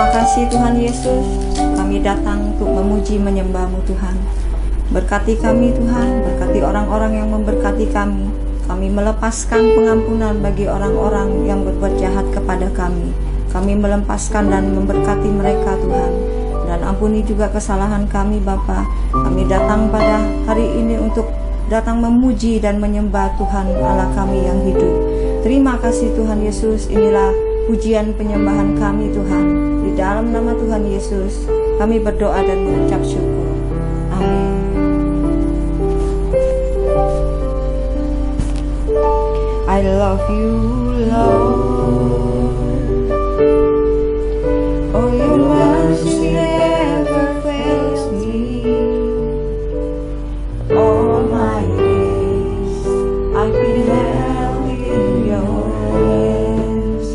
Terima kasih Tuhan Yesus, kami datang untuk memuji menyembah-Mu Tuhan. Berkati kami Tuhan, berkati orang-orang yang memberkati kami. Kami melepaskan pengampunan bagi orang-orang yang berbuat jahat kepada kami. Kami melepaskan dan memberkati mereka Tuhan. Dan ampuni juga kesalahan kami Bapa. Kami datang pada hari ini untuk datang memuji dan menyembah Tuhan Allah kami yang hidup. Terima kasih Tuhan Yesus, inilah pujian penyembahan kami Tuhan. Di dalam nama Tuhan Yesus kami berdoa dan mengucap syukur. Amin. I love you Lord, oh your mercy never fails me. All my days I've been held in your hands.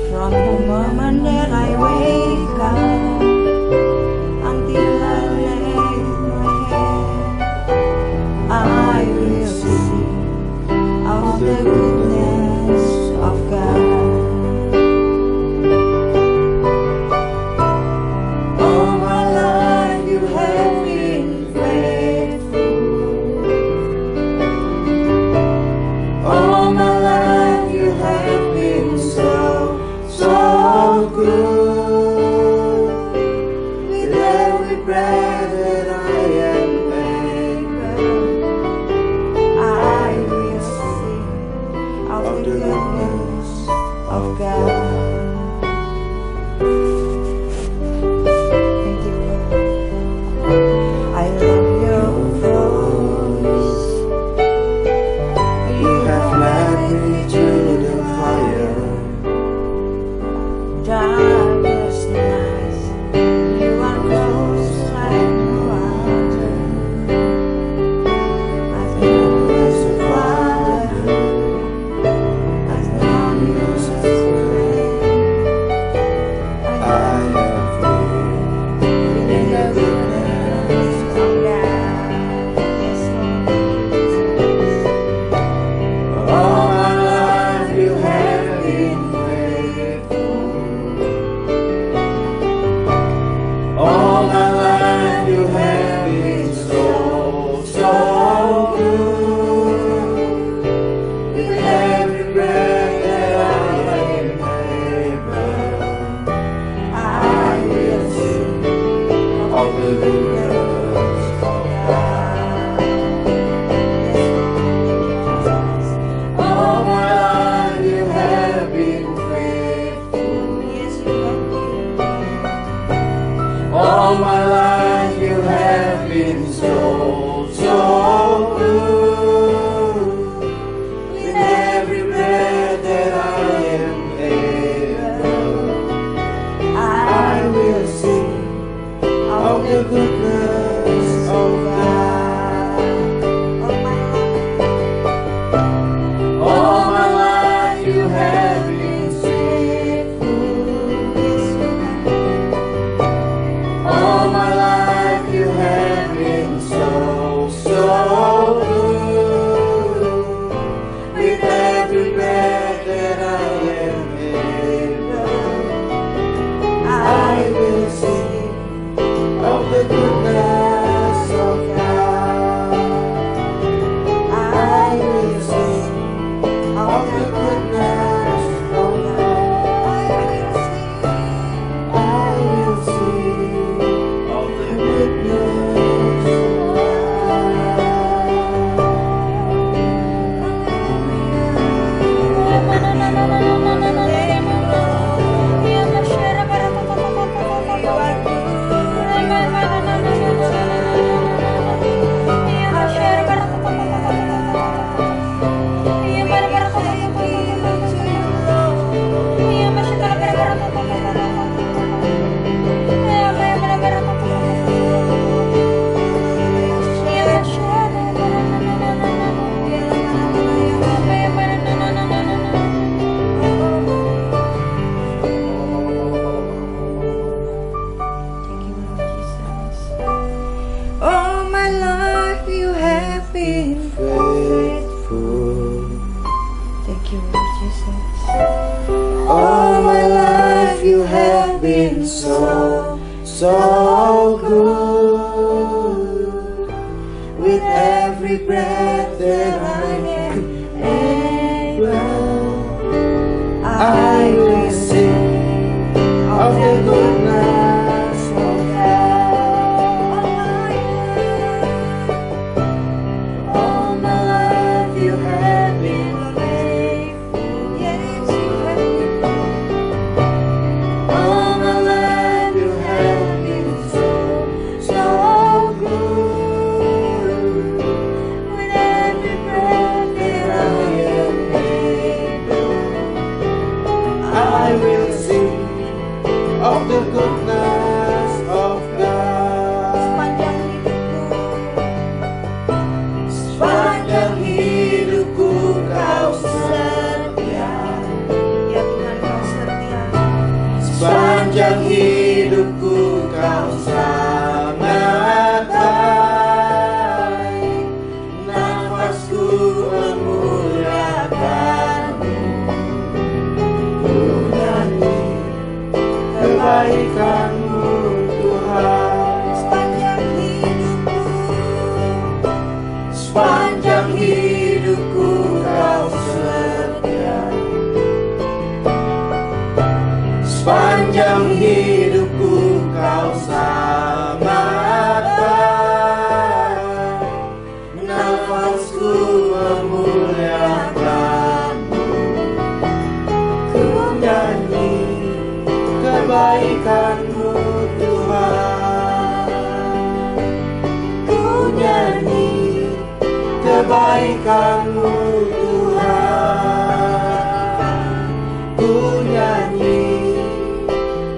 From the moment that I wake up until I lay my head, I will sing of the goodness of God. All my life you have been faithful. All my life you have been so good. With every breath that I am able, I will sing of the goodness of God. Thank you, Lord. I love your voice. You have led me through the fire, darkest nights. You are close like no other. I've known you as a father, I've known you as a friend. I have lived in the goodness of God. Yes, Lord. All my life you have been faithful. All my life you have been so good. With every breath that I am able, I will sing of the goodness of God. All my life you have been faithful. Yes, you have been. All my life you have been so good. With every breath that I am able, I will sing of the goodness of God. All my life you have been faithful. Yes, you have. All my life you have been so good. With every breath that I am able, I will sing of the goodness been so, so good. With every breath that I am able, I will sing of the goodness of God. All my life you have been faithful. Yes, you have been. All my life you have been so, so good. With every breath that I am able, I will sing of the goodness of God. Sepanjang hidupku kau setia. Ya Tuhan, kau setia. Sepanjang hidupku kau sangat baik. Nafasku memuliakanmu. Ku nyanyi kebaikanmu Tuhan. Sepanjang hidupku, Sepanjang hidupku kau setia. Sepanjang hidupku kau sangat baik. Nafasku memuliakanmu. Ku nyanyi kebaikanmu Tuhan. Ku nyanyi kebaikanmu Tuhan. Ku nyanyi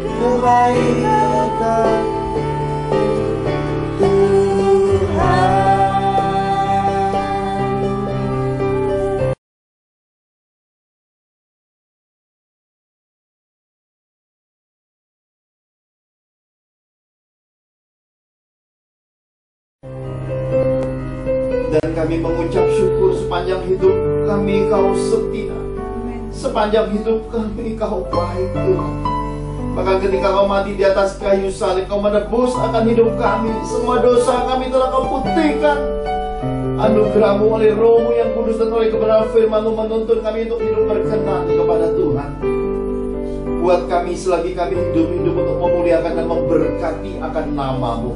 kebaikan Tuhan. Dan kami mengucap syukur sepanjang hidup kami kau setia. Sepanjang hidup kami kau baik Tuhan. Maka ketika kau mati di atas kayu salib, kau menebus akan hidup kami. Semua dosa kami telah kau putihkan. Anugerah-Mu oleh Roh-Mu yang kudus dan oleh kebenaran firman-Mu menuntun kami untuk hidup berkenan kepada Tuhan. Buat kami selagi kami hidup untuk memuliakan dan memberkati akan nama-Mu.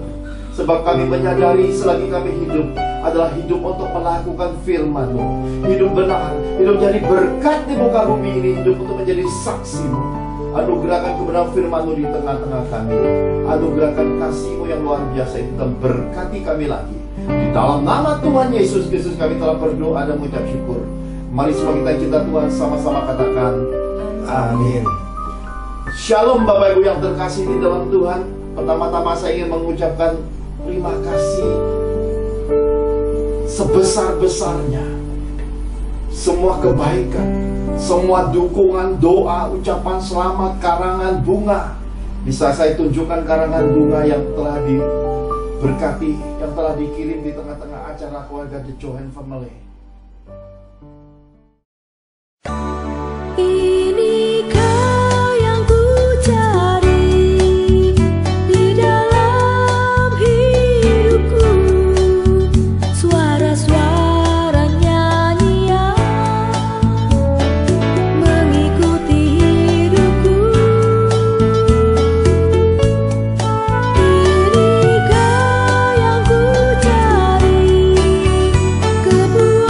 Sebab kami menyadari selagi kami hidup adalah hidup untuk melakukan firman-Mu. Hidup benar, hidup jadi berkat di muka bumi ini, hidup untuk menjadi saksi-Mu. Anugerahkan kebenaran firman-Mu di tengah-tengah kami. Anugerahkan kasih-Mu yang luar biasa itu dan berkati kami lagi. Di dalam nama Tuhan Yesus Kristus kami telah berdoa dan mengucap syukur. Mari semua kita cinta Tuhan sama-sama katakan amin. Shalom Bapak Ibu yang terkasih di dalam Tuhan. Pertama-tama saya ingin mengucapkan terima kasih sebesar-besarnya. Semua kebaikan, semua dukungan, doa, ucapan selamat, karangan bunga. Bisa saya tunjukkan karangan bunga yang telah diberkati, yang telah dikirim di tengah-tengah acara keluarga The Johan Family. Inikah yang ku cari di dalam hidupku, suara-suara nyanyian mengikuti hidupku. Inikah yang ku cari, kepuasan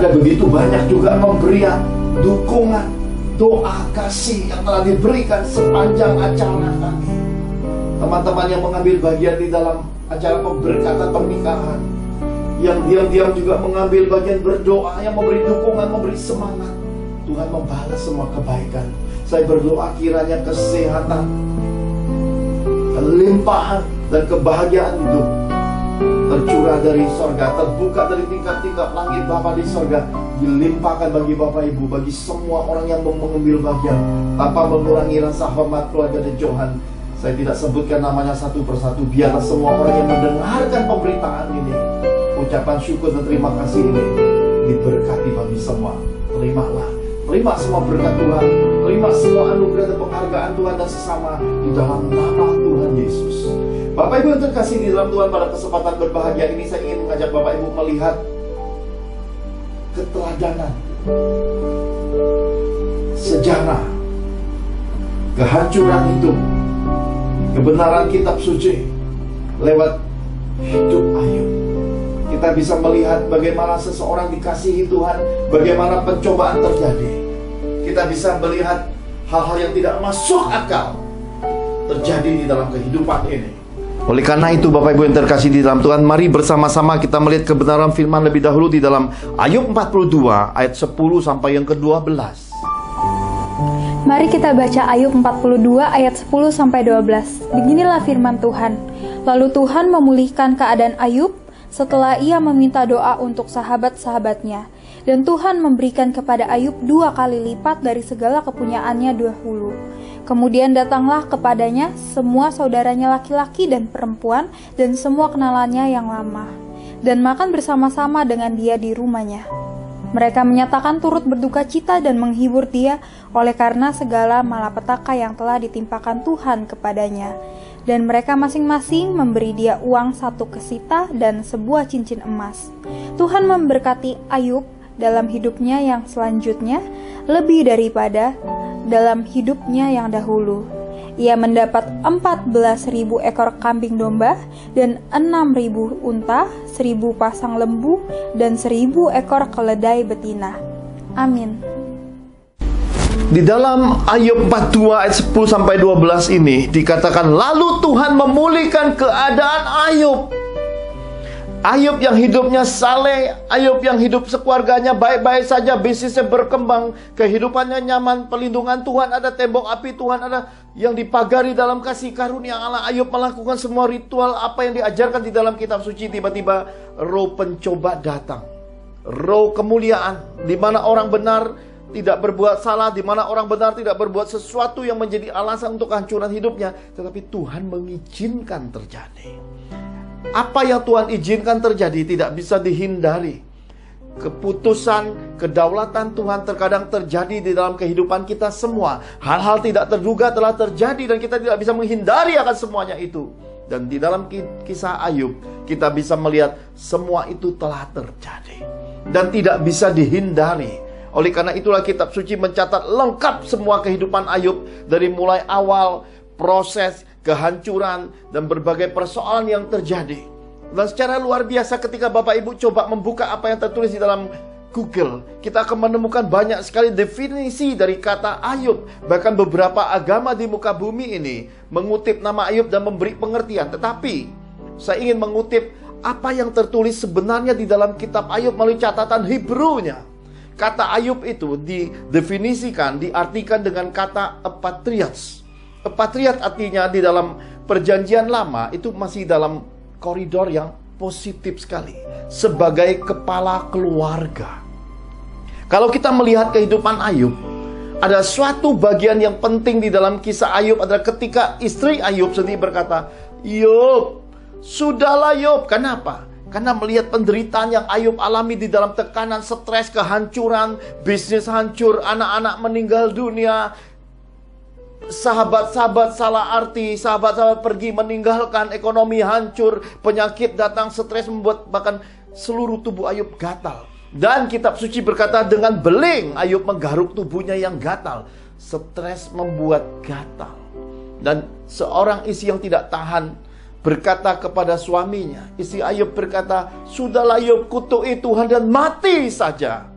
Ada begitu banyak juga pemberian, dukungan, doa kasih yang telah diberikan sepanjang acara kami. Teman-teman yang mengambil bagian di dalam acara pemberkatan pernikahan, yang diam-diam juga mengambil bagian berdoa, yang memberi dukungan, memberi semangat. Tuhan membalas semua kebaikan. Saya berdoa kiranya kesehatan, kelimpahan, dan kebahagiaan hidup tercurah dari sorga, terbuka dari tingkat-tingkat langit Bapa di sorga, dilimpahkan bagi Bapak Ibu, bagi semua orang yang mengambil bagian, tanpa mengurangi rasa hormat keluarga The Johan. Saya tidak sebutkan namanya satu persatu. Biarlah semua orang yang mendengarkan pemberitaan ini, ucapan syukur dan terima kasih ini diberkati bagi semua. Terimalah, terima semua berkat Tuhan, terima semua anugerah dan penghargaan Tuhan dan sesama di dalam nama Tuhan Yesus. Bapak Ibu yang terkasih di dalam Tuhan, pada kesempatan berbahagia ini saya ingin mengajak Bapak Ibu melihat keteladanan, sejarah, kehancuran hidup, kebenaran kitab suci lewat hidup Ayub. Kita bisa melihat bagaimana seseorang dikasihi Tuhan, bagaimana pencobaan terjadi. Kita bisa melihat hal-hal yang tidak masuk akal terjadi di dalam kehidupan ini. Oleh karena itu Bapak Ibu yang terkasih di dalam Tuhan, mari bersama-sama kita melihat kebenaran firman lebih dahulu di dalam Ayub 42 ayat 10 sampai yang ke-12. Mari kita baca Ayub 42 ayat 10 sampai 12. Beginilah firman Tuhan. Lalu Tuhan memulihkan keadaan Ayub setelah ia meminta doa untuk sahabat-sahabatnya. Dan Tuhan memberikan kepada Ayub 2 kali lipat dari segala kepunyaannya dahulu. Kemudian datanglah kepadanya semua saudaranya laki-laki dan perempuan dan semua kenalannya yang lama, dan makan bersama-sama dengan dia di rumahnya. Mereka menyatakan turut berduka cita dan menghibur dia oleh karena segala malapetaka yang telah ditimpakan Tuhan kepadanya. Dan mereka masing-masing memberi dia uang 1 kesita dan sebuah cincin emas. Tuhan memberkati Ayub dalam hidupnya yang selanjutnya lebih daripada dalam hidupnya yang dahulu. Ia mendapat 14.000 ekor kambing domba dan 6.000 unta, 1.000 pasang lembu dan 1.000 ekor keledai betina. Amin. Di dalam Ayub 42 ayat 10 sampai 12 ini dikatakan, lalu Tuhan memulihkan keadaan Ayub. Ayub yang hidupnya saleh, Ayub yang hidup sekeluarganya baik-baik saja, bisnisnya berkembang, kehidupannya nyaman, pelindungan Tuhan ada, tembok api Tuhan ada, yang dipagari dalam kasih karunia Allah. Ayub melakukan semua ritual apa yang diajarkan di dalam kitab suci. Tiba-tiba roh pencoba datang, roh kemuliaan, di mana orang benar tidak berbuat salah, di mana orang benar tidak berbuat sesuatu yang menjadi alasan untuk kehancuran hidupnya, tetapi Tuhan mengizinkan terjadi. Apa yang Tuhan izinkan terjadi tidak bisa dihindari. Keputusan, kedaulatan Tuhan terkadang terjadi di dalam kehidupan kita semua. Hal-hal tidak terduga telah terjadi dan kita tidak bisa menghindari akan semuanya itu. Dan di dalam kisah Ayub, kita bisa melihat semua itu telah terjadi dan tidak bisa dihindari. Oleh karena itulah kitab suci mencatat lengkap semua kehidupan Ayub, dari mulai awal, proses, kehancuran, dan berbagai persoalan yang terjadi. Dan secara luar biasa ketika Bapak Ibu coba membuka apa yang tertulis di dalam Google, kita akan menemukan banyak sekali definisi dari kata Ayub. Bahkan beberapa agama di muka bumi ini mengutip nama Ayub dan memberi pengertian. Tetapi saya ingin mengutip apa yang tertulis sebenarnya di dalam kitab Ayub melalui catatan Hebrew-nya. Kata Ayub itu didefinisikan, diartikan dengan kata epatrias. Epatriat artinya di dalam perjanjian lama itu masih dalam koridor yang positif sekali, sebagai kepala keluarga. Kalau kita melihat kehidupan Ayub, ada suatu bagian yang penting di dalam kisah Ayub adalah ketika istri Ayub sendiri berkata, "Yub, sudahlah Yub." Kenapa? Karena melihat penderitaan yang Ayub alami di dalam tekanan, stres, kehancuran, bisnis hancur, anak-anak meninggal dunia, sahabat-sahabat salah arti, sahabat-sahabat pergi meninggalkan, ekonomi hancur, penyakit datang, stres membuat bahkan seluruh tubuh Ayub gatal. Dan kitab suci berkata dengan beling Ayub menggaruk tubuhnya yang gatal. Stres membuat gatal. Dan seorang istri yang tidak tahan berkata kepada suaminya, istri Ayub berkata, "Sudahlah Ayub, kutuki Tuhan dan mati saja."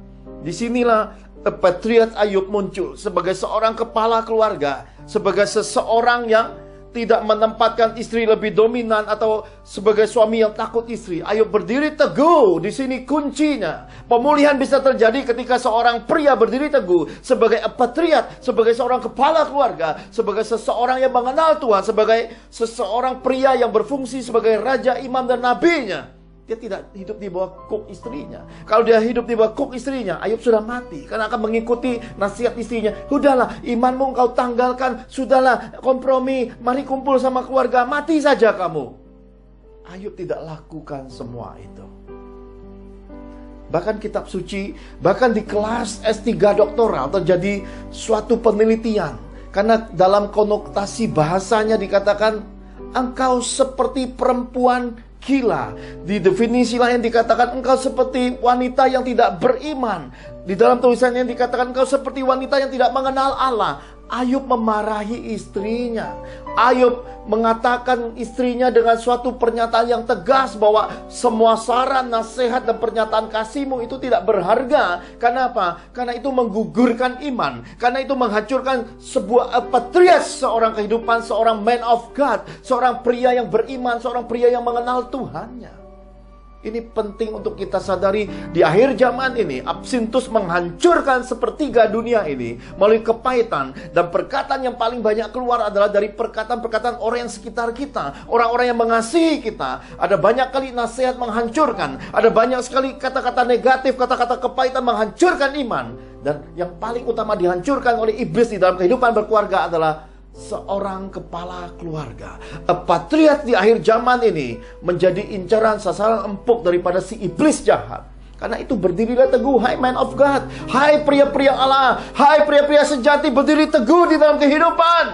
Disinilah Patriot Ayub muncul sebagai seorang kepala keluarga, sebagai seseorang yang tidak menempatkan istri lebih dominan atau sebagai suami yang takut istri. Ayub berdiri teguh. Di sini kuncinya. Pemulihan bisa terjadi ketika seorang pria berdiri teguh sebagai patriot, sebagai seorang kepala keluarga, sebagai seseorang yang mengenal Tuhan, sebagai seseorang pria yang berfungsi sebagai raja, imam dan nabinya. Dia tidak hidup di bawah kuk istrinya. Kalau dia hidup di bawah kuk istrinya, Ayub sudah mati. Karena akan mengikuti nasihat istrinya. Udahlah, imanmu kau tanggalkan. Sudahlah, kompromi. Mari kumpul sama keluarga. Mati saja kamu. Ayub tidak lakukan semua itu. Bahkan kitab suci, bahkan di kelas S3 doktoral terjadi suatu penelitian. Karena dalam konotasi bahasanya dikatakan, engkau seperti perempuan gila. Di definisi lain dikatakan engkau seperti wanita yang tidak beriman. Di dalam tulisannya dikatakan engkau seperti wanita yang tidak mengenal Allah. Ayub memarahi istrinya. Ayub mengatakan istrinya dengan suatu pernyataan yang tegas bahwa semua saran, nasihat, dan pernyataan kasihmu itu tidak berharga. Kenapa? Karena itu menggugurkan iman. Karena itu menghancurkan sebuah patriot, seorang kehidupan, seorang man of God, seorang pria yang beriman, seorang pria yang mengenal Tuhannya. Ini penting untuk kita sadari. Di akhir zaman ini, absintus menghancurkan sepertiga dunia ini melalui kepahitan. Dan perkataan yang paling banyak keluar adalah dari perkataan-perkataan orang yang sekitar kita, orang-orang yang mengasihi kita. Ada banyak kali nasihat menghancurkan. Ada banyak sekali kata-kata negatif, kata-kata kepahitan menghancurkan iman. Dan yang paling utama dihancurkan oleh iblis di dalam kehidupan berkeluarga adalah seorang kepala keluarga. Patriot di akhir zaman ini menjadi incaran sasaran empuk daripada si iblis jahat. Karena itu berdirilah teguh, hai man of God, hai pria-pria Allah, hai pria-pria sejati, berdiri teguh di dalam kehidupan.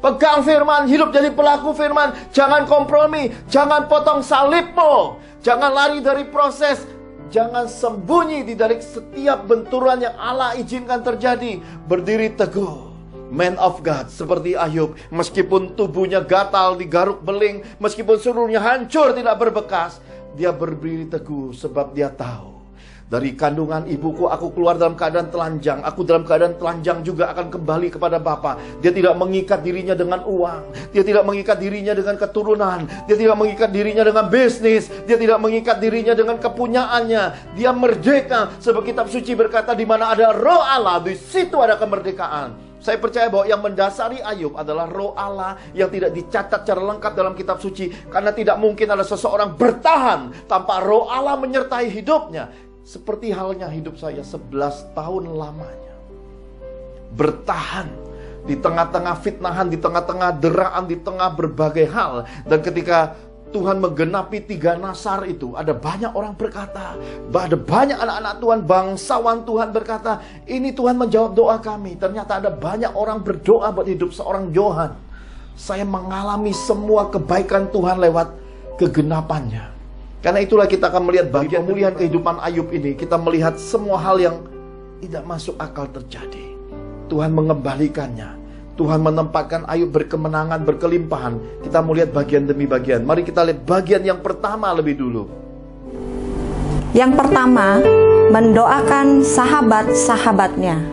Pegang firman, hidup jadi pelaku firman. Jangan kompromi, jangan potong salibmu, jangan lari dari proses, jangan sembunyi di balik setiap benturan yang Allah izinkan terjadi. Berdiri teguh, man of God, seperti Ayub. Meskipun tubuhnya gatal, digaruk beling, meskipun seluruhnya hancur, tidak berbekas, dia berdiri teguh sebab dia tahu, dari kandungan ibuku aku keluar dalam keadaan telanjang. Aku dalam keadaan telanjang juga akan kembali kepada Bapa. Dia tidak mengikat dirinya dengan uang. Dia tidak mengikat dirinya dengan keturunan. Dia tidak mengikat dirinya dengan bisnis. Dia tidak mengikat dirinya dengan kepunyaannya. Dia merdeka. Sebab kitab suci berkata, di mana ada roh Allah, di situ ada kemerdekaan. Saya percaya bahwa yang mendasari Ayub adalah roh Allah yang tidak dicatat secara lengkap dalam kitab suci. Karena tidak mungkin ada seseorang bertahan tanpa roh Allah menyertai hidupnya. Seperti halnya hidup saya 11 tahun lamanya. Bertahan di tengah-tengah fitnahan, di tengah-tengah deraan, di tengah berbagai hal. Dan ketika Tuhan menggenapi 3 nasar itu, ada banyak orang berkata, ada banyak anak-anak Tuhan, bangsawan Tuhan berkata, ini Tuhan menjawab doa kami. Ternyata ada banyak orang berdoa buat hidup seorang Johan. Saya mengalami semua kebaikan Tuhan lewat kegenapannya. Karena itulah kita akan melihat bagian pemulihan kehidupan Ayub ini. Kita melihat semua hal yang tidak masuk akal terjadi. Tuhan mengembalikannya. Tuhan menempatkan Ayub berkemenangan, berkelimpahan. Kita mau lihat bagian demi bagian. Mari kita lihat bagian yang pertama lebih dulu. Yang pertama, mendoakan sahabat-sahabatnya.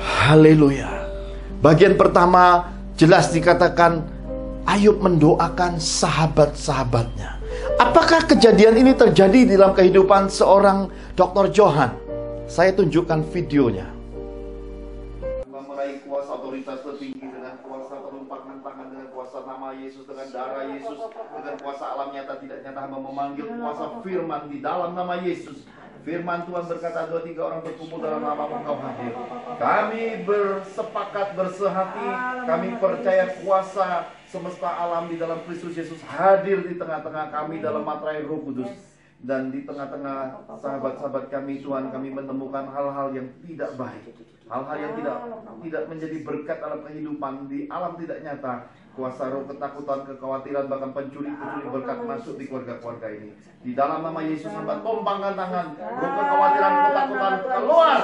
Haleluya. Bagian pertama jelas dikatakan Ayub mendoakan sahabat-sahabatnya. Apakah kejadian ini terjadi di dalam kehidupan seorang Dr. Johan? Saya tunjukkan videonya. Meraih kuasa otoritas tertinggi dengan kuasa penumpakan tangan, dengan kuasa nama Yesus, dengan darah Yesus, dengan kuasa alam nyata tidak nyata, memanggil kuasa firman di dalam nama Yesus. Firman Tuhan berkata, 2-3 orang berkumpul dalam nama Engkau hadir. Kami bersepakat, bersehati, kami percaya kuasa semesta alam di dalam Kristus Yesus hadir di tengah-tengah kami dalam materai Roh Kudus. Dan di tengah-tengah sahabat-sahabat kami, Tuhan, kami menemukan hal-hal yang tidak baik, hal-hal yang tidak menjadi berkat dalam kehidupan di alam tidak nyata. Kuasa roh ketakutan, kekhawatiran, bahkan pencuri-pencuri berkat masuk di keluarga-keluarga ini. Di dalam nama Yesus, hamba tumpangkan tangan, roh kekhawatiran, ketakutan keluar.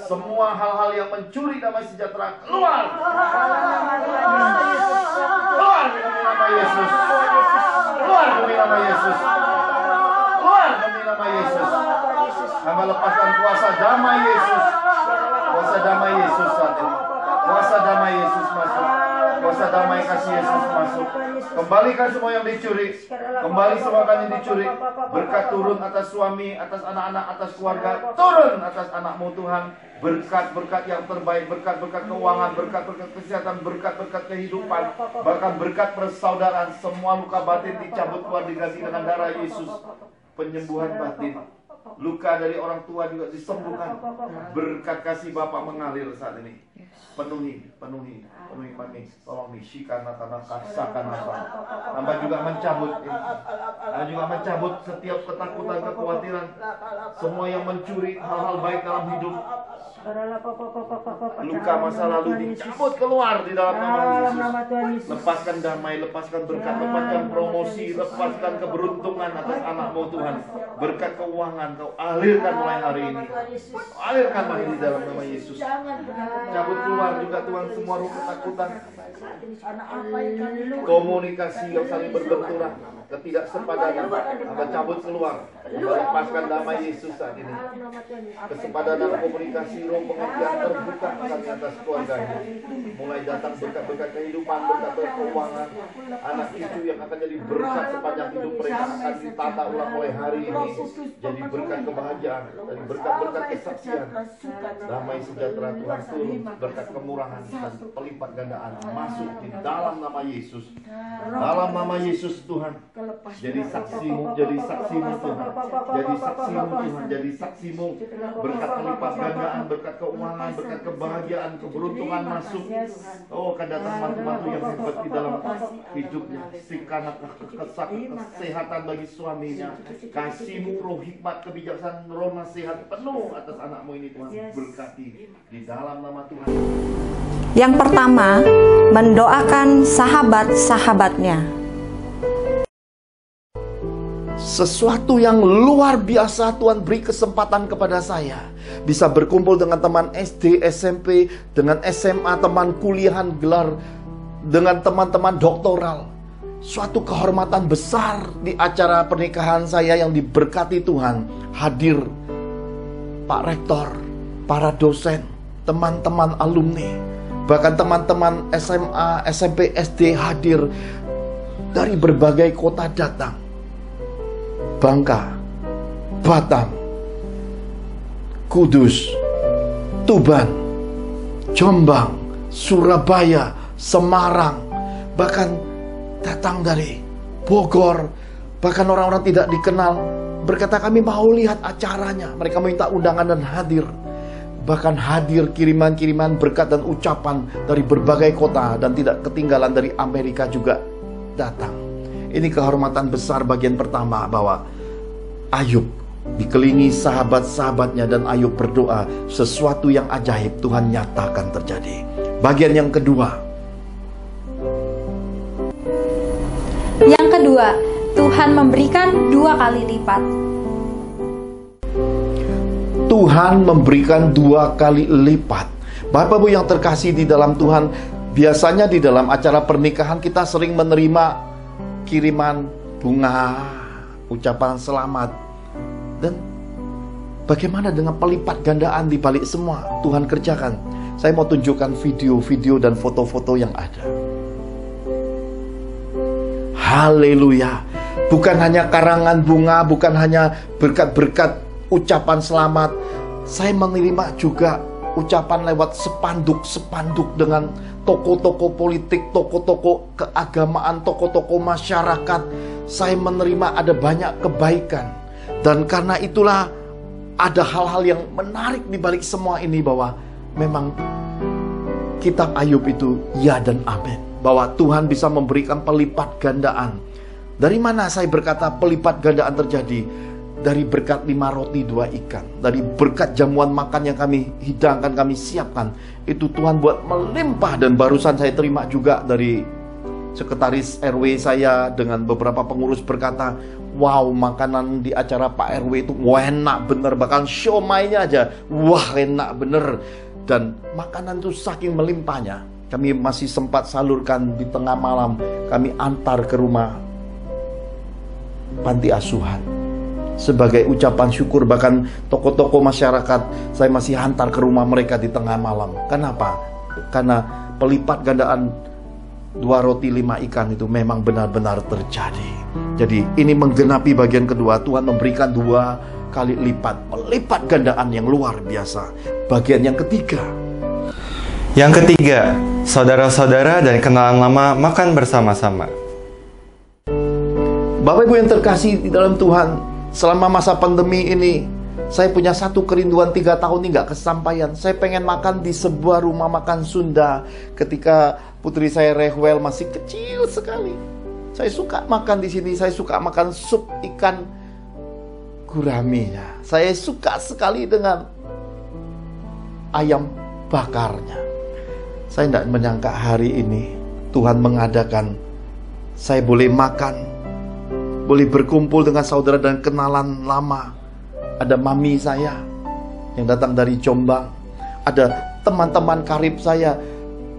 Semua hal-hal yang mencuri damai sejahtera keluar. Keluar di nama Yesus. Keluar nama Yesus. Keluar demi nama Yesus. Hamba lepaskan kuasa damai Yesus. Kuasa damai Yesus saat ini. Kuasa damai Yesus masuk. Kuasa damai kasih Yesus masuk. Kembalikan semua yang dicuri. Kembali semua yang dicuri. Berkat turun atas suami, atas anak-anak, atas keluarga. Turun atas anakmu Tuhan. Berkat-berkat yang terbaik. Berkat-berkat keuangan. Berkat-berkat kesehatan. Berkat-berkat kehidupan. Bahkan berkat persaudaraan. Semua luka batin dicabut keluar, diganti dengan darah Yesus. Penyembuhan batin. Luka dari orang tua juga disembuhkan. Berkat kasih Bapa mengalir saat ini. Penuhi kami. Tolong nih, shikana tanah kasakana. Hamba juga mencabut ini. Hamba juga mencabut setiap ketakutan, kekhawatiran. Semua yang mencuri hal-hal baik dalam hidup. Luka masa lalu dicabut keluar di dalam nama Yesus. Lepaskan damai, lepaskan berkat, lepaskan promosi, lepaskan keberuntungan atas anakmu Tuhan. Berkat keuangan kau alirkan mulai hari ini. Alirkan lagi di dalam nama Yesus. Cabut keluar juga Tuhan semua ruh ketakutan. Komunikasi yang saling berbenturan, ketidaksepadanan, Hamba cabut keluar. Hamba lepaskan damai Yesus saat ini. Kesepadanan komunikasi, roh pengertian terbuka kami atas keluarganya. Mulai datang berkat-berkat kehidupan, berkat-berkat keuangan, anak cucu yang akan jadi berkat sepanjang hidup mereka akan ditata ulang mulai hari ini. Jadi berkat kebahagiaan, dari berkat-berkat kesaksian, damai sejahtera Tuhan turun, berkat kemurahan dan pelipat gandaan masuk di dalam nama Yesus. Dalam nama Yesus Tuhan. Jadi saksimu, jadi saksimu Tuhan. Jadi saksimu Tuhan, jadi saksimu. Berkat pelipat gandaan, berkat keuangan, berkat kebahagiaan, keberuntungan masuk. Oh, akan datang mantu-mantu yang hebat di dalam hidupnya. Sikanak kesehatan bagi suaminya. Kasihmu, roh hikmat, kebijaksanaan, roh nasihat penuh atas anakmu ini Tuhan. Berkati di dalam nama Tuhan. Yang pertama, mendoakan sahabat-sahabatnya. Sesuatu yang luar biasa Tuhan beri kesempatan kepada saya. Bisa berkumpul dengan teman SD, SMP, dengan SMA, teman kuliahan gelar, dengan teman-teman doktoral. Suatu kehormatan besar di acara pernikahan saya yang diberkati Tuhan. Hadir Pak Rektor, para dosen, teman-teman alumni, bahkan teman-teman SMA, SMP, SD hadir dari berbagai kota datang. Bangka, Batam, Kudus, Tuban, Jombang, Surabaya, Semarang, bahkan datang dari Bogor, bahkan orang-orang tidak dikenal berkata kami mau lihat acaranya. Mereka minta undangan dan hadir. Bahkan hadir kiriman-kiriman berkat dan ucapan dari berbagai kota, dan tidak ketinggalan dari Amerika juga datang. Ini kehormatan besar bagian pertama, bahwa Ayub dikelilingi sahabat-sahabatnya dan Ayub berdoa, sesuatu yang ajaib Tuhan nyatakan terjadi. Bagian yang kedua. Yang kedua, Tuhan memberikan 2 kali lipat. Tuhan memberikan 2 kali lipat. Bapak Ibu yang terkasih di dalam Tuhan, biasanya di dalam acara pernikahan kita sering menerima kiriman bunga, ucapan selamat. Dan bagaimana dengan pelipat gandaan di balik semua Tuhan kerjakan? Saya mau tunjukkan video-video dan foto-foto yang ada. Haleluya. Bukan hanya karangan bunga, bukan hanya berkat-berkat ucapan selamat. Saya menerima juga ucapan lewat spanduk-spanduk dengan tokoh-tokoh politik, tokoh-tokoh keagamaan, tokoh-tokoh masyarakat. Saya menerima ada banyak kebaikan. Dan karena itulah ada hal-hal yang menarik di balik semua ini, bahwa memang kitab Ayub itu ya dan amin, bahwa Tuhan bisa memberikan pelipat gandaan. Dari mana saya berkata pelipat gandaan terjadi? Dari berkat 5 roti 2 ikan, dari berkat jamuan makan yang kami hidangkan, kami siapkan, itu Tuhan buat melimpah. Dan barusan saya terima juga dari sekretaris RW saya dengan beberapa pengurus berkata, wow, makanan di acara Pak RW itu enak bener, bahkan siomainya aja wah enak bener. Dan makanan itu saking melimpahnya, kami masih sempat salurkan di tengah malam, kami antar ke rumah panti asuhan. Sebagai ucapan syukur, bahkan toko-toko masyarakat saya masih hantar ke rumah mereka di tengah malam. Kenapa? Karena pelipat gandaan 2 roti 5 ikan itu memang benar-benar terjadi. Jadi ini menggenapi bagian kedua, Tuhan memberikan 2 kali lipat, melipat gandaan yang luar biasa. Bagian yang ketiga. Yang ketiga, saudara-saudara dan kenalan lama makan bersama-sama. Bapak Ibu yang terkasih di dalam Tuhan, selama masa pandemi ini, saya punya satu kerinduan 3 tahun ini gak kesampaian. Saya pengen makan di sebuah rumah makan Sunda ketika putri saya Rehwel masih kecil sekali. Saya suka makan di sini, saya suka makan sup ikan guraminya. Saya suka sekali dengan ayam bakarnya. Saya tidak menyangka hari ini Tuhan mengadakan saya boleh makan, boleh berkumpul dengan saudara dan kenalan lama. Ada mami saya yang datang dari Jombang, ada teman-teman karib saya,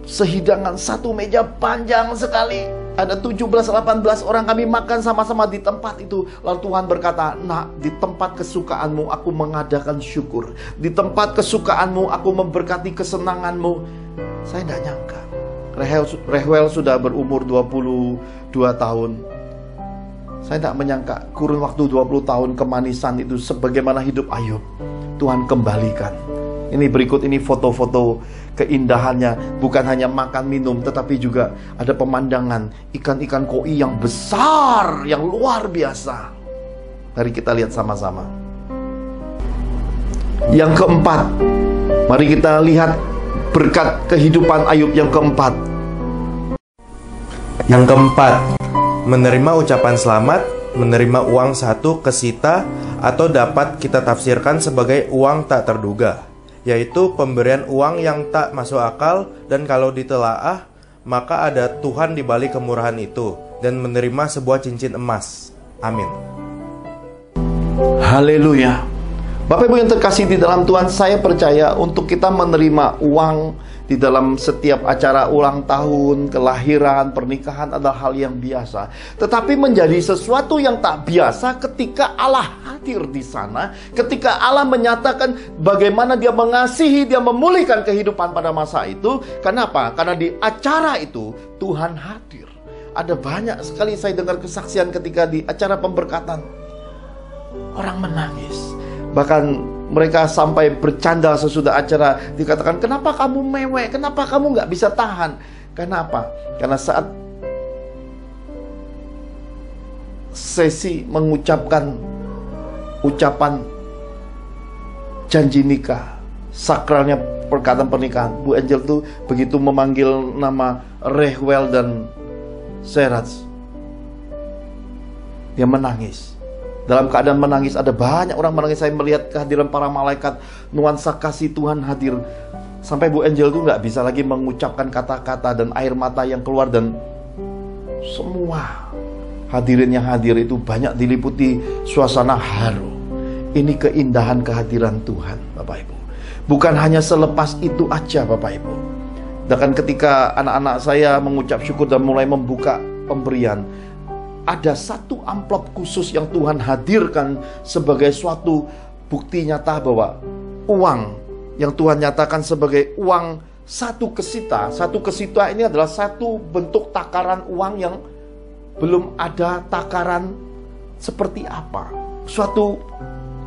sehidangan satu meja panjang sekali. Ada 17-18 orang kami makan sama-sama di tempat itu. Lalu Tuhan berkata, "Nak, di tempat kesukaanmu aku mengadakan syukur. Di tempat kesukaanmu aku memberkati kesenanganmu." Saya tidak nyangka Rehwel sudah berumur 22 tahun. Saya tidak menyangka kurun waktu 20 tahun kemanisan itu sebagaimana hidup Ayub, Tuhan kembalikan. Ini berikut ini foto-foto keindahannya. Bukan hanya makan minum, tetapi juga ada pemandangan ikan-ikan koi yang besar, yang luar biasa. Mari kita lihat sama-sama. Yang keempat, mari kita lihat berkat kehidupan Ayub yang keempat. Yang keempat, menerima ucapan selamat, menerima uang satu kesita, atau dapat kita tafsirkan sebagai uang tak terduga, yaitu pemberian uang yang tak masuk akal, dan kalau ditelaah, maka ada Tuhan di balik kemurahan itu, dan menerima sebuah cincin emas. Amin. Haleluya. Bapak Ibu yang terkasih di dalam Tuhan, saya percaya untuk kita menerima uang di dalam setiap acara ulang tahun, kelahiran, pernikahan adalah hal yang biasa. Tetapi menjadi sesuatu yang tak biasa ketika Allah hadir di sana, ketika Allah menyatakan bagaimana Dia mengasihi, Dia memulihkan kehidupan pada masa itu. Kenapa? Karena di acara itu Tuhan hadir. Ada banyak sekali saya dengar kesaksian ketika di acara pemberkatan, orang menangis. Bahkan mereka sampai bercanda sesudah acara, dikatakan, "Kenapa kamu mewek? Kenapa kamu nggak bisa tahan?" Kenapa? Karena saat sesi mengucapkan ucapan janji nikah, sakralnya perkataan pernikahan, Bu Angel tuh begitu memanggil nama Rehwel dan Serats, dia menangis. Dalam keadaan menangis, ada banyak orang menangis. Saya melihat kehadiran para malaikat, nuansa kasih Tuhan hadir. Sampai Bu Angel itu nggak bisa lagi mengucapkan kata-kata dan air mata yang keluar. Dan semua hadirin yang hadir itu banyak diliputi suasana haru. Ini keindahan kehadiran Tuhan, Bapak Ibu. Bukan hanya selepas itu aja, Bapak Ibu. Dan ketika anak-anak saya mengucap syukur dan mulai membuka pemberian, ada satu amplop khusus yang Tuhan hadirkan sebagai suatu bukti nyata bahwa uang yang Tuhan nyatakan sebagai uang satu kesita. Satu kesita ini adalah satu bentuk takaran uang yang belum ada takaran seperti apa. Suatu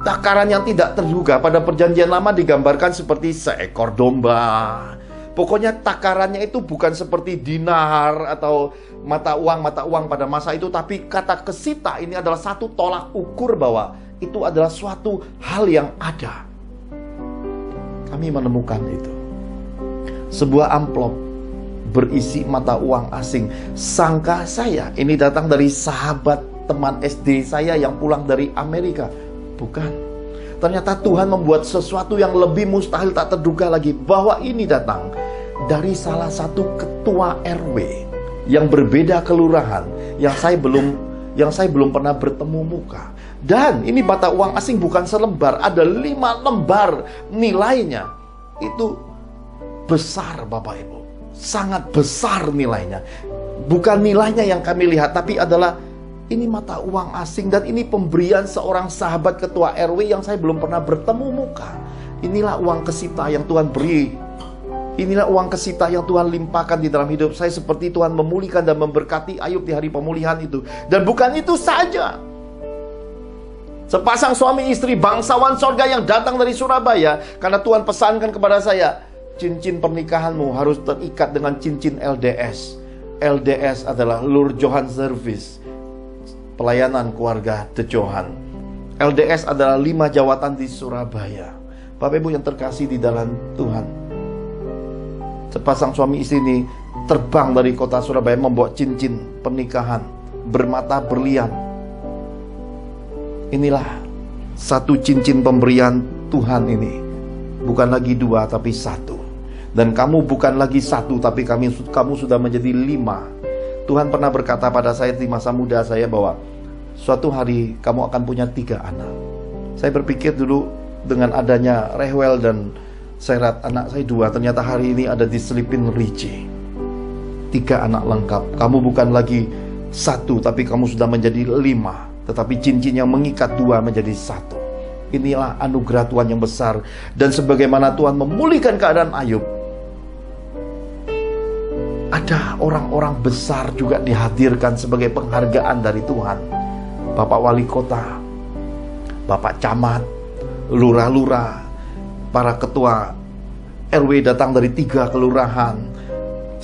takaran yang tidak terduga. Pada perjanjian lama digambarkan seperti seekor domba. Pokoknya takarannya itu bukan seperti dinar atau mata uang pada masa itu, tapi kata kesita ini adalah satu tolak ukur bahwa itu adalah suatu hal yang ada. Kami menemukan itu. Sebuah amplop berisi mata uang asing. Sangka saya ini datang dari sahabat teman SD saya yang pulang dari Amerika. Bukan. Ternyata Tuhan membuat sesuatu yang lebih mustahil tak terduga lagi, bahwa ini datang dari salah satu ketua RW yang berbeda kelurahan yang saya belum pernah bertemu muka. Dan ini mata uang asing bukan selembar, ada 5 lembar nilainya. Itu besar, Bapak Ibu. Sangat besar nilainya. Bukan nilainya yang kami lihat, tapi adalah Ini mata uang asing dan ini pemberian seorang sahabat ketua RW yang saya belum pernah bertemu muka. Inilah uang kesita yang Tuhan beri. Inilah uang kesita yang Tuhan limpahkan di dalam hidup saya. Seperti Tuhan memulihkan dan memberkati Ayub di hari pemulihan itu. Dan bukan itu saja. Sepasang suami istri bangsawan sorga yang datang dari Surabaya. Karena Tuhan pesankan kepada saya, cincin pernikahanmu harus terikat dengan cincin LDS. LDS adalah Lur Johan Service, pelayanan keluarga The Johan. LDS adalah 5 jawatan di Surabaya. Bapak Ibu yang terkasih di dalam Tuhan, sepasang suami istri ini terbang dari kota Surabaya membawa cincin pernikahan bermata berlian. Inilah satu cincin pemberian Tuhan ini. Bukan lagi 2 tapi 1. Dan kamu bukan lagi 1 tapi kamu sudah menjadi 5. Tuhan pernah berkata pada saya di masa muda saya bahwa suatu hari kamu akan punya 3 anak. Saya berpikir dulu dengan adanya Rehwel dan Serat, anak saya 2, ternyata hari ini ada diselipin Ricci. 3 anak lengkap. Kamu bukan lagi 1 tapi kamu sudah menjadi 5. Tetapi cincin yang mengikat 2 menjadi 1. Inilah anugerah Tuhan yang besar. Dan sebagaimana Tuhan memulihkan keadaan Ayub, ada orang-orang besar juga dihadirkan sebagai penghargaan dari Tuhan. Bapak Wali Kota, Bapak Camat, lurah-lurah, para ketua RW datang dari 3 kelurahan,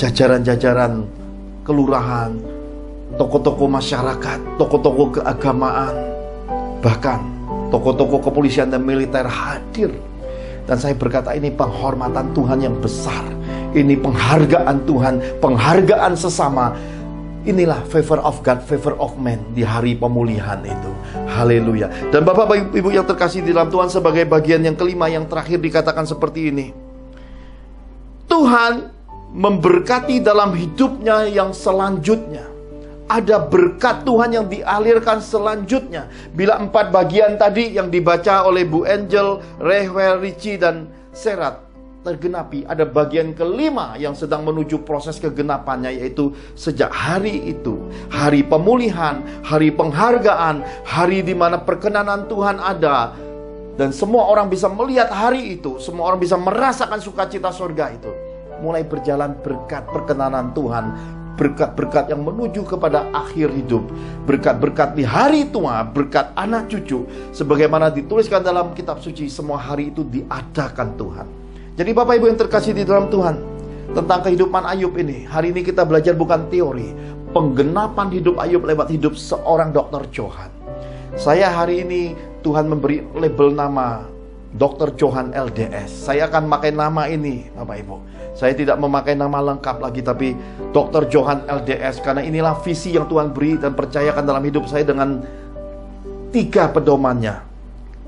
jajaran-jajaran kelurahan, tokoh-tokoh masyarakat, tokoh-tokoh keagamaan, bahkan tokoh-tokoh kepolisian dan militer hadir. Dan saya berkata, ini penghormatan Tuhan yang besar. Ini penghargaan Tuhan, penghargaan sesama. Inilah favor of God, favor of man di hari pemulihan itu. Haleluya. Dan Bapak Ibu yang terkasih di dalam Tuhan, sebagai bagian yang kelima yang terakhir dikatakan seperti ini. Tuhan memberkati dalam hidupnya yang selanjutnya. Ada berkat Tuhan yang dialirkan selanjutnya. Bila 4 bagian tadi yang dibaca oleh Bu Angel, Rehwel, Ricci, dan Serat tergenapi, ada bagian kelima yang sedang menuju proses kegenapannya, yaitu sejak hari itu, hari pemulihan, hari penghargaan, hari di mana perkenanan Tuhan ada, dan semua orang bisa melihat hari itu, semua orang bisa merasakan sukacita surga itu. Mulai berjalan berkat perkenanan Tuhan, berkat-berkat yang menuju kepada akhir hidup, berkat-berkat di hari tua, berkat anak cucu, sebagaimana dituliskan dalam kitab suci. Semua hari itu diadakan Tuhan. Jadi Bapak Ibu yang terkasih di dalam Tuhan, tentang kehidupan Ayub ini, hari ini kita belajar bukan teori, penggenapan hidup Ayub lewat hidup seorang Dr. Johan. Saya hari ini Tuhan memberi label nama Dr. Johan LDS. Saya akan pakai nama ini, Bapak Ibu. Saya tidak memakai nama lengkap lagi, tapi Dr. Johan LDS, karena inilah visi yang Tuhan beri dan percayakan dalam hidup saya dengan 3 pedomannya: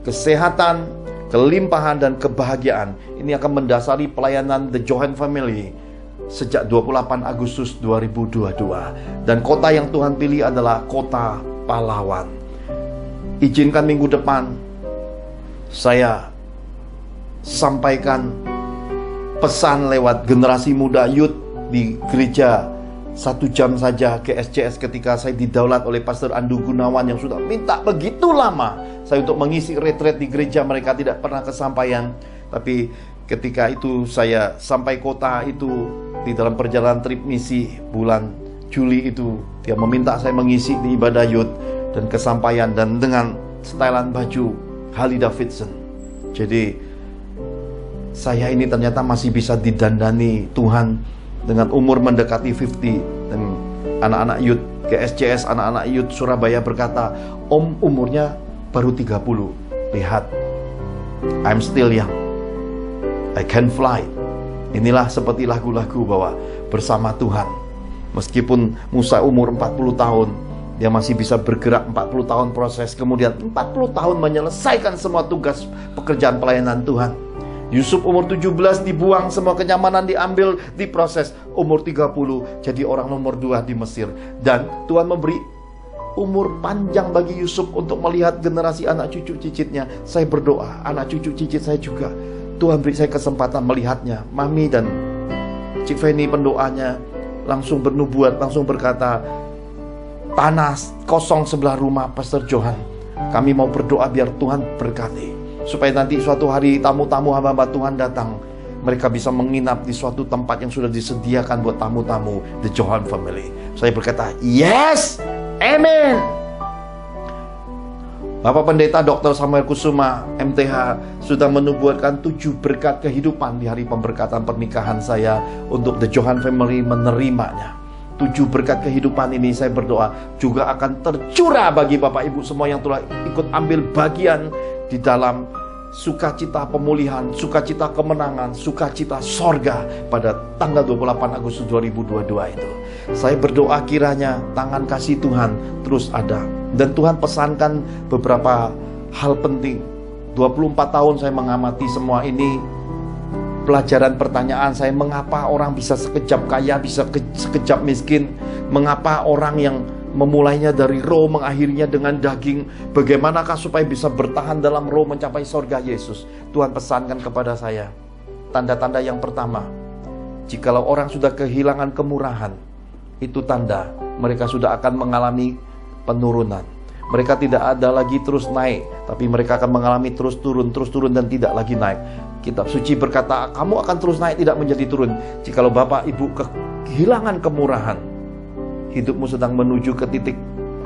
kesehatan, kelimpahan, dan kebahagiaan. Ini akan mendasari pelayanan The Johan Family sejak 28 Agustus 2022. Dan kota yang Tuhan pilih adalah kota Pahlawan. Izinkan minggu depan saya sampaikan pesan lewat generasi muda youth di gereja 1 jam saja GSCS, ketika saya didaulat oleh Pastor Andu Gunawan yang sudah minta begitu lama saya untuk mengisi retreat di gereja mereka, tidak pernah kesampaian. Tapi ketika itu saya sampai kota itu di dalam perjalanan trip misi bulan Juli itu, dia meminta saya mengisi di ibadah youth dan kesampaian, dan dengan setelan baju Harley Davidson. Jadi saya ini ternyata masih bisa didandani Tuhan dengan umur mendekati 50. Dan anak-anak youth GSCS, anak-anak youth Surabaya berkata, "Om umurnya baru 30. Lihat, I'm still young, I can fly." Inilah seperti lagu-lagu bahwa bersama Tuhan, meskipun Musa umur 40 tahun, dia masih bisa bergerak 40 tahun proses, kemudian 40 tahun menyelesaikan semua tugas pekerjaan pelayanan Tuhan. Yusuf umur 17 dibuang, semua kenyamanan diambil, diproses. Umur 30 jadi orang nomor 2 di Mesir. Dan Tuhan memberi umur panjang bagi Yusuf untuk melihat generasi anak cucu cicitnya. Saya berdoa, anak cucu cicit saya juga, Tuhan beri saya kesempatan melihatnya. Mami dan Cik Feni pendoanya langsung bernubuat, langsung berkata, tanah kosong sebelah rumah Pastor Johan. Kami mau berdoa biar Tuhan berkati, supaya nanti suatu hari tamu-tamu hamba-hamba Tuhan datang, mereka bisa menginap di suatu tempat yang sudah disediakan buat tamu-tamu The Johan Family. Saya berkata, yes, amen. Bapak Pendeta Dr. Samuel Kusuma MTH sudah menubuatkan 7 berkat kehidupan di hari pemberkatan pernikahan saya untuk The Johan Family menerimanya. 7 berkat kehidupan ini saya berdoa juga akan tercurah bagi Bapak Ibu semua yang telah ikut ambil bagian di dalam sukacita pemulihan, sukacita kemenangan, sukacita sorga pada tanggal 28 Agustus 2022 itu. Saya berdoa kiranya tangan kasih Tuhan terus ada. Dan Tuhan pesankan beberapa hal penting. 24 tahun saya mengamati semua ini. Pelajaran pertanyaan saya, mengapa orang bisa sekejap kaya, bisa sekejap miskin? Mengapa orang yang memulainya dari roh, mengakhirinya dengan daging? Bagaimanakah supaya bisa bertahan dalam roh mencapai sorga Yesus? Tuhan pesankan kepada saya, tanda-tanda yang pertama, jikalau orang sudah kehilangan kemurahan, itu tanda mereka sudah akan mengalami penurunan. Mereka tidak ada lagi terus naik, tapi mereka akan mengalami terus turun dan tidak lagi naik. Kitab suci berkata, kamu akan terus naik, tidak menjadi turun. Jikalau Bapak Ibu kehilangan kemurahan, hidupmu sedang menuju ke titik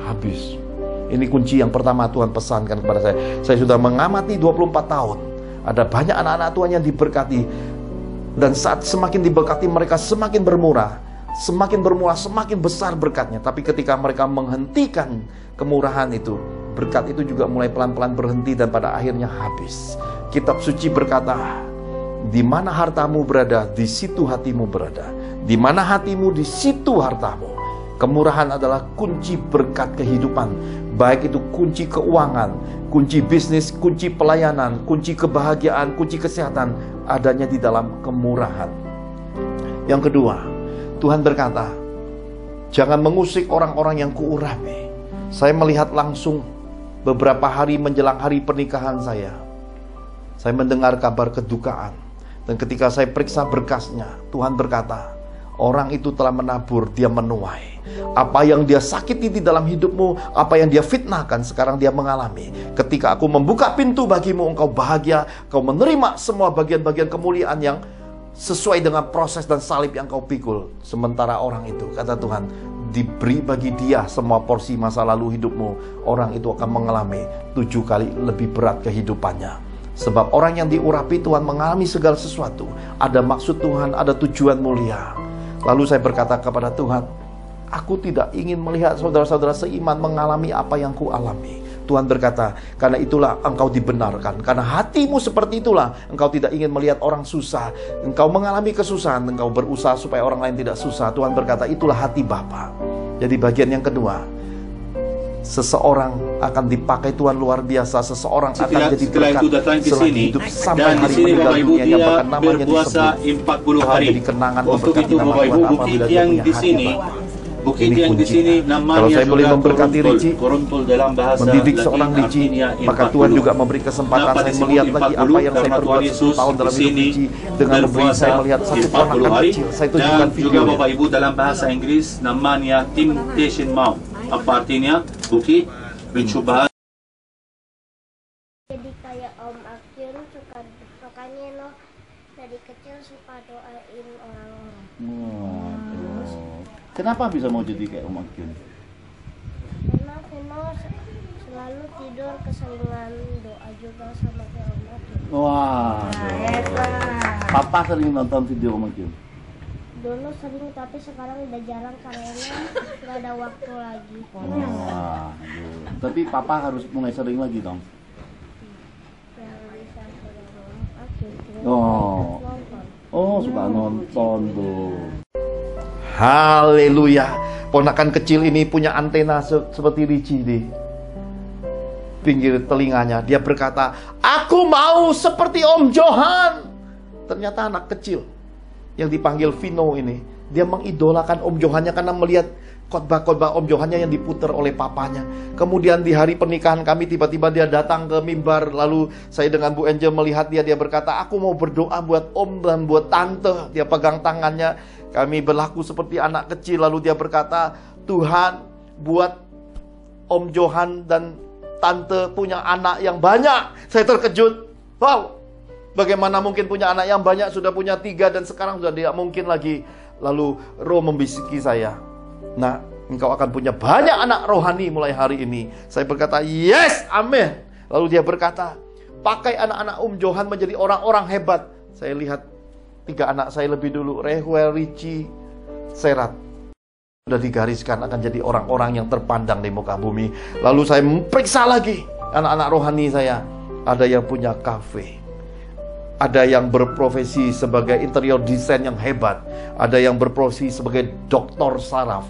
habis. Ini kunci yang pertama Tuhan pesankan kepada saya. Saya sudah mengamati 24 tahun. Ada banyak anak-anak Tuhan yang diberkati. Dan saat semakin diberkati, mereka semakin bermurah. Semakin bermurah, semakin besar berkatnya. Tapi ketika mereka menghentikan kemurahan itu, berkat itu juga mulai pelan-pelan berhenti dan pada akhirnya habis. Kitab suci berkata, di mana hartamu berada, di situ hatimu berada. Di mana hatimu, di situ hartamu. Kemurahan adalah kunci berkat kehidupan. Baik itu kunci keuangan, kunci bisnis, kunci pelayanan, kunci kebahagiaan, kunci kesehatan, adanya di dalam kemurahan. Yang kedua, Tuhan berkata, jangan mengusik orang-orang yang kuurapi. Saya melihat langsung beberapa hari menjelang hari pernikahan saya mendengar kabar kedukaan. Dan ketika saya periksa berkasnya, Tuhan berkata, orang itu telah menabur, dia menuai. Apa yang dia sakiti di dalam hidupmu, apa yang dia fitnahkan, sekarang dia mengalami. Ketika aku membuka pintu bagimu, engkau bahagia, kau menerima semua bagian-bagian kemuliaan yang sesuai dengan proses dan salib yang kau pikul. Sementara orang itu, kata Tuhan, diberi bagi dia semua porsi masa lalu hidupmu. Orang itu akan mengalami 7 kali lebih berat kehidupannya. Sebab orang yang diurapi Tuhan mengalami segala sesuatu. Ada maksud Tuhan, ada tujuan mulia. Lalu saya berkata kepada Tuhan, aku tidak ingin melihat saudara-saudara seiman mengalami apa yang ku alami. Tuhan berkata, karena itulah engkau dibenarkan. Karena hatimu seperti itulah, engkau tidak ingin melihat orang susah. Engkau mengalami kesusahan, engkau berusaha supaya orang lain tidak susah. Tuhan berkata, itulah hati Bapa. Jadi bagian yang kedua, seseorang akan dipakai Tuhan luar biasa. Seseorang akan jadi berkat selagi hidup sampai hari meninggal dunia. Yang bahkan namanya disebut 40 hari. Jadi kenangan Untuk itu Bapak Ibu, bukit yang di sini, bukit yang di sini namanya kalau saya boleh memberkati Ricci, Korontul dalam bahasa mendidik Latin seorang Ricci, artinya maka 40. Tuhan juga memberi kesempatan Kenapa saya disebut melihat lagi 40? apa yang saya Karena perbuat Tuhan Yesus 10 tahun dalam di hidup sini Ricci, dengan memberi saya melihat satu 40 ponakan hari. kecil. Saya Dan tunjukkan juga video. Bapak Ibu dalam bahasa Inggris namanya Temptation Mount. Apa artinya? Bukit pencobaan. Jadi kayak Om Akyun sukanya lo dari kecil suka doain orang-orang. Kenapa bisa mau jadi kayak Om Akyun? Karena Vino selalu tidur keseringan doa juga sama kayak Om Akyun. Wah, Papa sering nonton video Om Akyun. Dulu sering tapi sekarang udah jarang karena nggak ada waktu lagi. Wah, tapi Papa harus mulai sering lagi dong. Yang bisa sering Om Akyun. Oh. Nonton. Oh, suka nonton tuh. Haleluya. Ponakan kecil ini punya antena seperti Ricci di pinggir telinganya. Dia berkata, aku mau seperti Om Johan. Ternyata anak kecil yang dipanggil Vino ini, dia mengidolakan Om Johannya karena melihat khotbah-khotbah Om Johannya yang diputar oleh papanya. Kemudian di hari pernikahan kami, tiba-tiba dia datang ke mimbar. Lalu saya dengan Bu Angel melihat dia berkata, aku mau berdoa buat Om dan buat Tante. Dia pegang tangannya, kami berlaku seperti anak kecil. Lalu dia berkata, Tuhan, buat Om Johan dan Tante punya anak yang banyak. Saya terkejut. Wow, bagaimana mungkin punya anak yang banyak, sudah punya 3 dan sekarang sudah tidak mungkin lagi. Lalu Roh membisiki saya, "Nah, engkau akan punya banyak anak rohani mulai hari ini." Saya berkata, "Yes, amin." Lalu dia berkata, "Pakai anak-anak Om Johan menjadi orang-orang hebat." Saya lihat 3 anak saya lebih dulu, Rehwel, Richie, Serat. Sudah digariskan akan jadi orang-orang yang terpandang di muka bumi. Lalu saya periksa lagi anak-anak rohani saya. Ada yang punya kafe, ada yang berprofesi sebagai interior design yang hebat, ada yang berprofesi sebagai doktor saraf.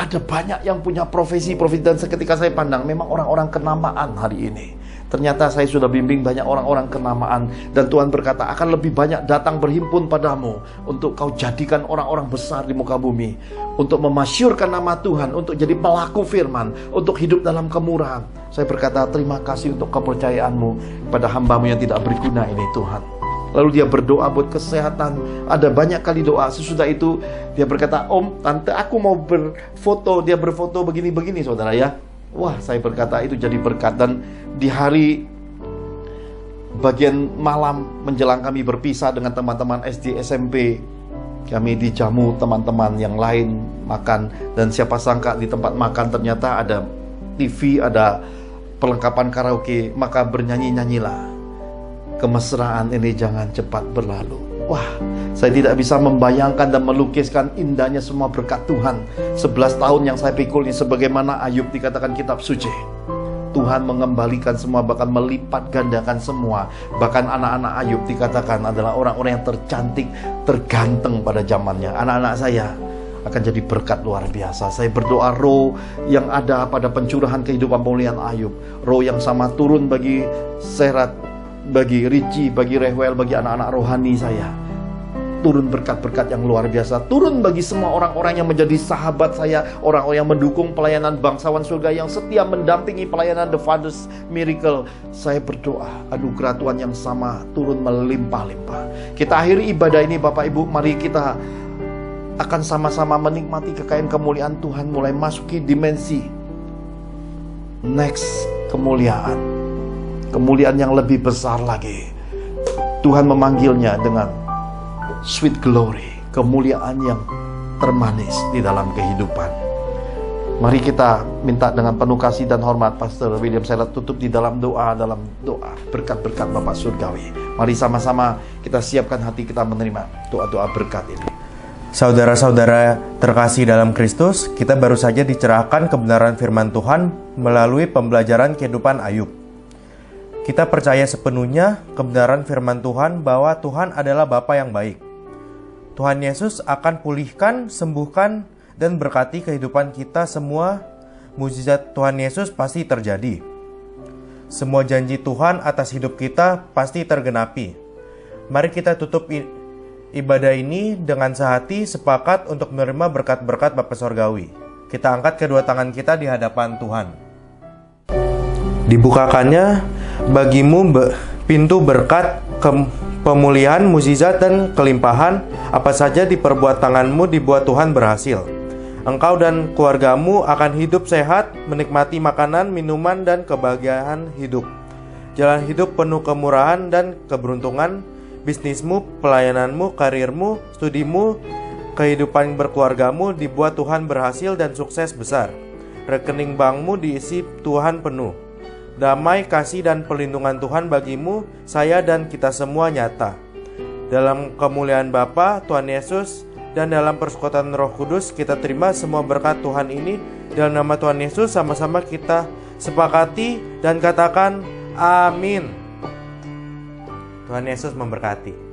Ada banyak yang punya profesi dan seketika saya pandang memang orang-orang kenamaan hari ini. Ternyata saya sudah bimbing banyak orang-orang kenamaan. Dan Tuhan berkata akan lebih banyak datang berhimpun padamu untuk kau jadikan orang-orang besar di muka bumi, untuk memasyurkan nama Tuhan, untuk jadi pelaku firman, untuk hidup dalam kemurahan. Saya berkata terima kasih untuk kepercayaanmu pada hambamu yang tidak berguna ini Tuhan. Lalu dia berdoa buat kesehatan. Ada banyak kali doa. Sesudah itu dia berkata, "Om, Tante, aku mau berfoto." Dia berfoto begini-begini saudara ya. Wah, saya berkata itu jadi berkat. Dan di hari bagian malam menjelang kami berpisah dengan teman-teman SD SMP, kami dijamu teman-teman yang lain makan. Dan siapa sangka di tempat makan ternyata ada TV, ada perlengkapan karaoke. Maka bernyanyi-nyanyilah, "Kemesraan ini jangan cepat berlalu." Wah, saya tidak bisa membayangkan dan melukiskan indahnya semua berkat Tuhan. 11 tahun yang saya pikul ini, sebagaimana Ayub dikatakan kitab suci. Tuhan mengembalikan semua, bahkan melipat gandakan semua. Bahkan anak-anak Ayub dikatakan adalah orang-orang yang tercantik, terganteng pada zamannya. Anak-anak saya akan jadi berkat luar biasa. Saya berdoa roh yang ada pada pencurahan kehidupan pemulihan Ayub, roh yang sama turun bagi Serat, bagi Richie, bagi Rehwel, bagi anak-anak rohani saya. Turun berkat-berkat yang luar biasa. Turun bagi semua orang-orang yang menjadi sahabat saya, orang-orang yang mendukung pelayanan bangsawan surga, yang setia mendampingi pelayanan The Father's Miracle. Saya berdoa anugerah Tuhan yang sama turun melimpah-limpah. Kita akhiri ibadah ini Bapak Ibu. Mari kita akan sama-sama menikmati kekayaan kemuliaan Tuhan, mulai masuki dimensi next kemuliaan. Kemuliaan yang lebih besar lagi. Tuhan memanggilnya dengan sweet glory, kemuliaan yang termanis di dalam kehidupan. Mari kita minta dengan penuh kasih dan hormat Pastor William Serat tutup di dalam doa berkat-berkat Bapak Surgawi. Mari sama-sama kita siapkan hati kita menerima doa-doa berkat ini. Saudara-saudara terkasih dalam Kristus, kita baru saja dicerahkan kebenaran firman Tuhan melalui pembelajaran kehidupan Ayub. Kita percaya sepenuhnya kebenaran firman Tuhan bahwa Tuhan adalah Bapa yang baik. Tuhan Yesus akan pulihkan, sembuhkan, dan berkati kehidupan kita semua. Mukjizat Tuhan Yesus pasti terjadi. Semua janji Tuhan atas hidup kita pasti tergenapi. Mari kita tutup ibadah ini dengan sehati sepakat untuk menerima berkat-berkat Bapa Sorgawi. Kita angkat kedua tangan kita di hadapan Tuhan. Dibukakannya bagimu pintu berkat, pemulihan, mukjizat, dan kelimpahan. Apa saja diperbuat tanganmu dibuat Tuhan berhasil. Engkau dan keluargamu akan hidup sehat, menikmati makanan, minuman, dan kebahagiaan hidup. Jalan hidup penuh kemurahan dan keberuntungan. Bisnismu, pelayananmu, karirmu, studimu, kehidupan berkeluargamu dibuat Tuhan berhasil dan sukses besar. Rekening bankmu diisi Tuhan penuh. Damai, kasih, dan perlindungan Tuhan bagimu, saya, dan kita semua nyata. Dalam kemuliaan Bapa, Tuhan Yesus, dan dalam persekutuan Roh Kudus, kita terima semua berkat Tuhan ini. Dalam nama Tuhan Yesus, sama-sama kita sepakati dan katakan amin. Tuhan Yesus memberkati.